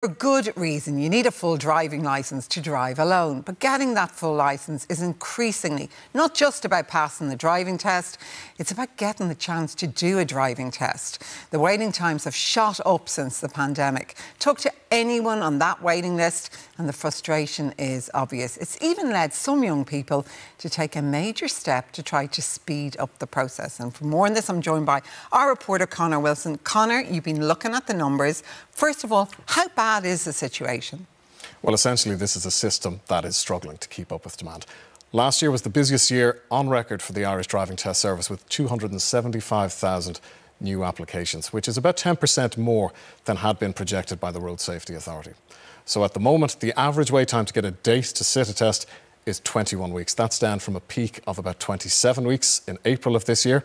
For good reason, you need a full driving licence to drive alone. But getting that full licence is increasingly not just about passing the driving test, it's about getting the chance to do a driving test. The waiting times have shot up since the pandemic. Talk to anyone on that waiting list and the frustration is obvious. It's even led some young people to take a major step to try to speed up the process. And for more on this, I'm joined by our reporter, Conor Wilson. Conor, you've been looking at the numbers. First of all, how bad is the situation? Well, essentially, this is a system that is struggling to keep up with demand. Last year was the busiest year on record for the Irish Driving Test Service, with 275,000 new applications, which is about 10% more than had been projected by the Road Safety Authority. So at the moment, the average wait time to get a date to sit a test is 21 weeks. That's down from a peak of about 27 weeks in April of this year.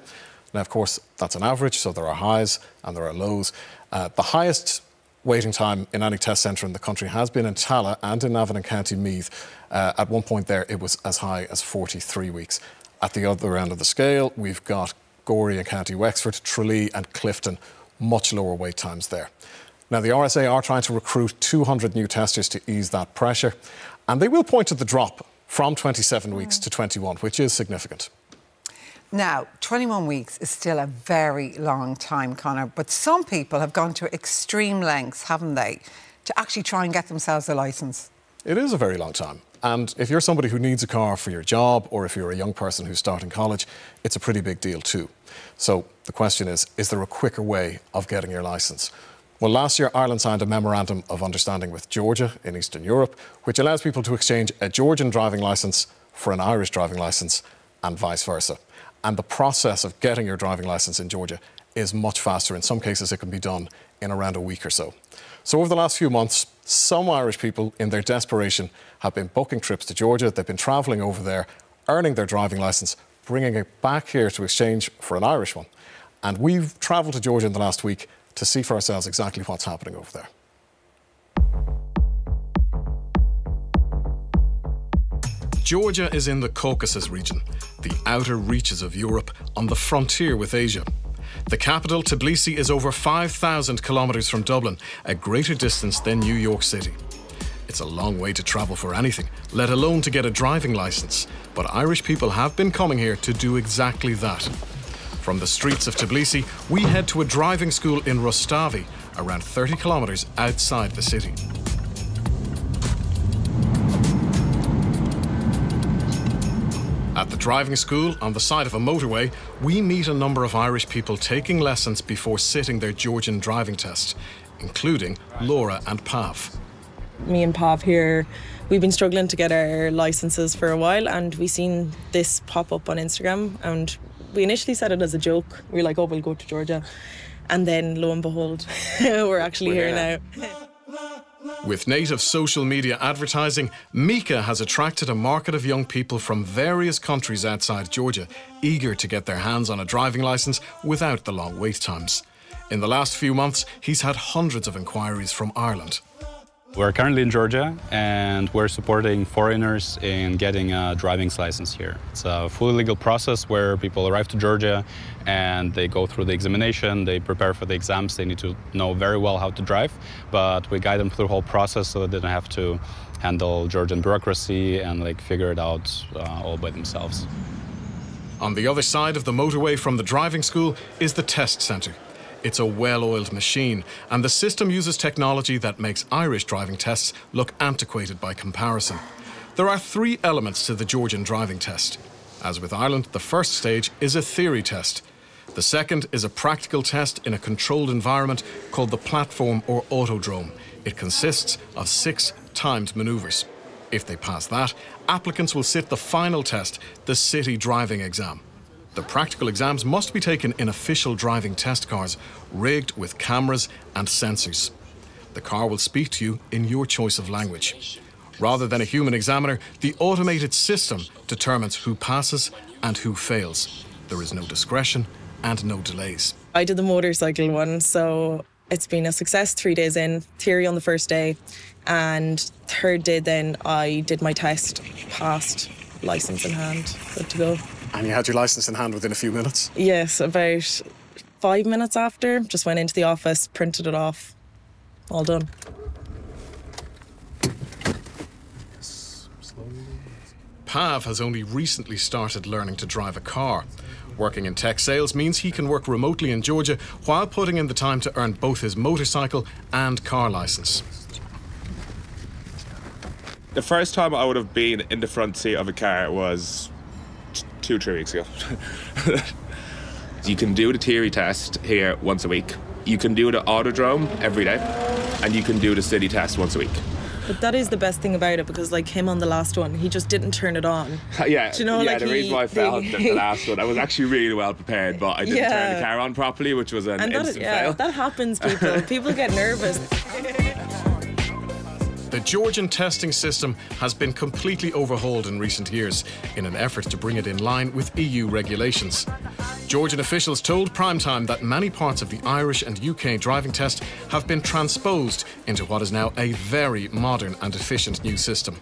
Now, of course, that's an average, so there are highs and there are lows. The highest waiting time in any test centre in the country has been in Tallaght and in Navan and County Meath. At one point there, it was as high as 43 weeks. At the other end of the scale, we've got Gorey and County Wexford, Tralee and Clifton, much lower wait times there. Now, the RSA are trying to recruit 200 new testers to ease that pressure, and they will point to the drop from 27 weeks to 21, which is significant. Now, 21 weeks is still a very long time, Conor, but some people have gone to extreme lengths, haven't they, to actually try and get themselves a licence? It is a very long time. And if you're somebody who needs a car for your job, or if you're a young person who's starting college, it's a pretty big deal too. So the question is there a quicker way of getting your licence? Well, last year, Ireland signed a memorandum of understanding with Georgia in Eastern Europe, which allows people to exchange a Georgian driving licence for an Irish driving licence and vice versa. And the process of getting your driving licence in Georgia is much faster. In some cases, it can be done in around a week or so. So over the last few months, some Irish people, in their desperation, have been booking trips to Georgia. They've been travelling over there, earning their driving licence, bringing it back here to exchange for an Irish one. And we've travelled to Georgia in the last week to see for ourselves exactly what's happening over there. Georgia is in the Caucasus region, the outer reaches of Europe, on the frontier with Asia. The capital, Tbilisi, is over 5,000 kilometres from Dublin, a greater distance than New York City. It's a long way to travel for anything, let alone to get a driving licence. But Irish people have been coming here to do exactly that. From the streets of Tbilisi, we head to a driving school in Rustavi, around 30 kilometres outside the city. At the driving school, on the side of a motorway, we meet a number of Irish people taking lessons before sitting their Georgian driving test, including Laura and Pav. Me and Pav here, we've been struggling to get our licences for a while, and we seen this pop up on Instagram, and we initially said it as a joke. We were like, oh, we'll go to Georgia. And then, lo and behold, we're actually here now. With native social media advertising, Mika has attracted a market of young people from various countries outside Georgia, eager to get their hands on a driving licence without the long wait times. In the last few months, he's had hundreds of inquiries from Ireland. We're currently in Georgia, and we're supporting foreigners in getting a driving license here. It's a fully legal process where people arrive to Georgia and they go through the examination, they prepare for the exams, they need to know very well how to drive, but we guide them through the whole process so that they don't have to handle Georgian bureaucracy and figure it out all by themselves. On the other side of the motorway from the driving school is the test centre. It's a well-oiled machine, and the system uses technology that makes Irish driving tests look antiquated by comparison. There are 3 elements to the Georgian driving test. As with Ireland, the first stage is a theory test. The second is a practical test in a controlled environment called the platform or autodrome. It consists of 6 timed manoeuvres. If they pass that, applicants will sit the final test, the city driving exam. The practical exams must be taken in official driving test cars, rigged with cameras and sensors. The car will speak to you in your choice of language. Rather than a human examiner, the automated system determines who passes and who fails. There is no discretion and no delays. I did the motorcycle one, so it's been a success 3 days in, theory on the first day, and third day then I did my test, passed, licence in hand, good to go. And you had your licence in hand within a few minutes? Yes, about 5 minutes after. Just went into the office, printed it off, all done. Pav has only recently started learning to drive a car. Working in tech sales means he can work remotely in Georgia while putting in the time to earn both his motorcycle and car licence. The first time I would have been in the front seat of a car was 2-3 weeks ago. You can do the theory test here once a week. You can do the autodrome every day, and you can do the city test once a week. But that is the best thing about it, because like him on the last one, he just didn't turn it on. Yeah, do you know, yeah. like the reason why I failed the last one, I was actually really well prepared, but I didn't turn the car on properly, which was an instant fail. That happens, people. People get nervous. The Georgian testing system has been completely overhauled in recent years in an effort to bring it in line with EU regulations. Georgian officials told Primetime that many parts of the Irish and UK driving test have been transposed into what is now a very modern and efficient new system.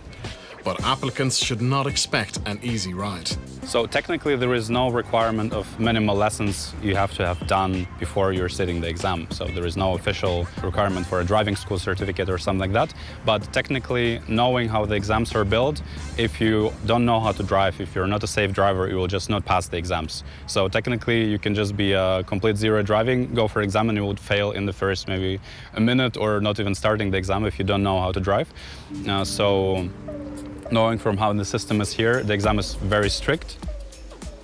But applicants should not expect an easy ride. So technically there is no requirement of minimal lessons you have to have done before you're sitting the exam. So there is no official requirement for a driving school certificate or something like that. But technically, knowing how the exams are built, if you don't know how to drive, if you're not a safe driver, you will just not pass the exams. So technically you can just be a complete zero driving, go for exam, and you would fail in the first maybe a minute or not even starting the exam if you don't know how to drive. Knowing from how the system is here, the exam is very strict.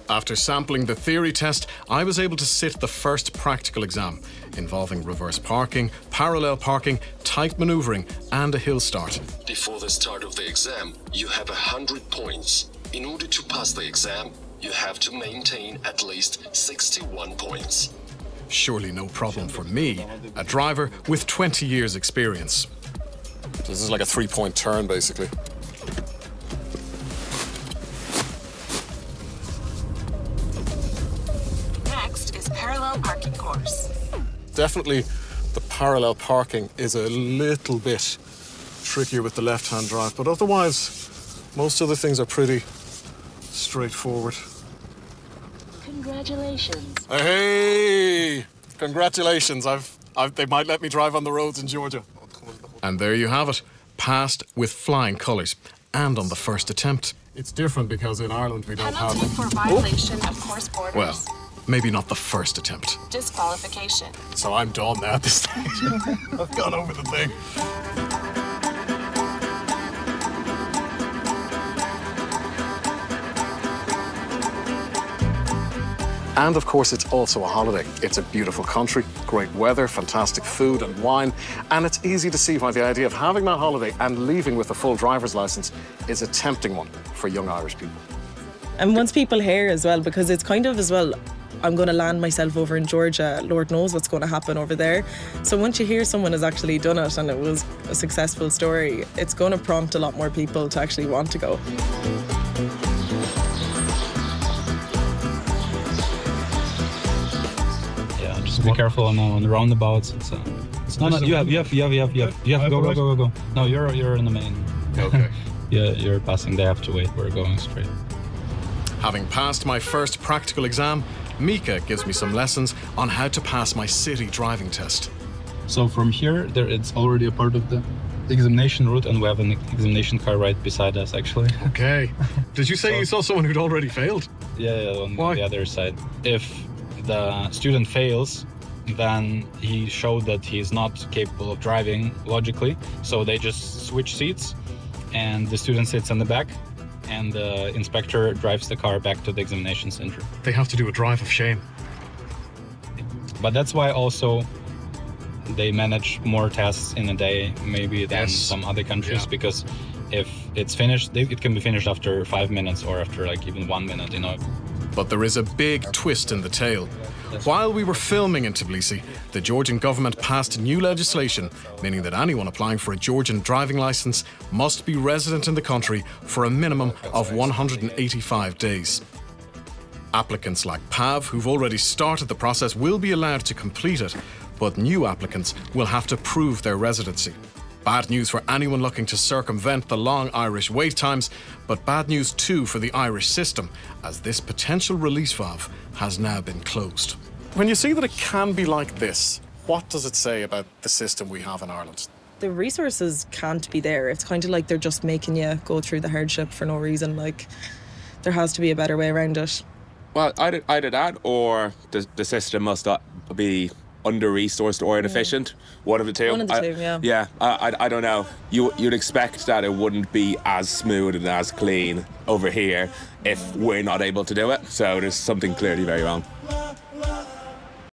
After sampling the theory test, I was able to sit the first practical exam, involving reverse parking, parallel parking, tight manoeuvring, and a hill start. Before the start of the exam, you have 100 points. In order to pass the exam, you have to maintain at least 61 points. Surely no problem for me, a driver with 20 years experience. This is like a 3-point turn, basically. Parallel parking course. Definitely the parallel parking is a little bit trickier with the left-hand drive, but otherwise most other things are pretty straightforward. Congratulations. Hey! Congratulations. They might let me drive on the roads in Georgia. And there you have it. Passed with flying colours. And on the first attempt. It's different because in Ireland we don't have... Penalty for violation of course borders. Well, maybe not the first attempt. Disqualification. So I'm done now at this stage. I've gone over the thing. And of course, it's also a holiday. It's a beautiful country, great weather, fantastic food and wine, and it's easy to see why the idea of having that holiday and leaving with a full driver's licence is a tempting one for young Irish people. And once people hear as well, because it's kind of as well, I'm going to land myself over in Georgia, Lord knows what's going to happen over there. So once you hear someone has actually done it and it was a successful story, it's going to prompt a lot more people to actually want to go. Yeah, just be careful on the roundabouts. It's not. You have go. No, you're in the main. Okay. Yeah, you're passing. They have to wait. We're going straight. Having passed my first practical exam, Mika gives me some lessons on how to pass my city driving test. So from here, it's already a part of the examination route, and we have an examination car right beside us, actually. Okay. Did you say you saw someone who'd already failed? Yeah, on Why? the other side. If the student fails, then he showed that he's not capable of driving logically. So they just switch seats, and the student sits in the back, and the inspector drives the car back to the examination center. They have to do a drive of shame. But that's why also they manage more tests in a day maybe than some other countries, because if it's finished, it can be finished after 5 minutes or after like even 1 minute, you know. But there is a big twist in the tale. While we were filming in Tbilisi, the Georgian government passed new legislation, meaning that anyone applying for a Georgian driving licence must be resident in the country for a minimum of 185 days. Applicants like Pav, who've already started the process, will be allowed to complete it, but new applicants will have to prove their residency. Bad news for anyone looking to circumvent the long Irish wait times, but bad news too for the Irish system, as this potential release valve has now been closed. When you see that it can be like this, what does it say about the system we have in Ireland? the resources can't be there. It's kind of like they're just making you go through the hardship for no reason. Like, there has to be a better way around it. Well, either that or the system must be under-resourced or inefficient. One of the two. One of the two, yeah. Yeah, I don't know. You'd expect that it wouldn't be as smooth and as clean over here if we're not able to do it. So there's something clearly very wrong.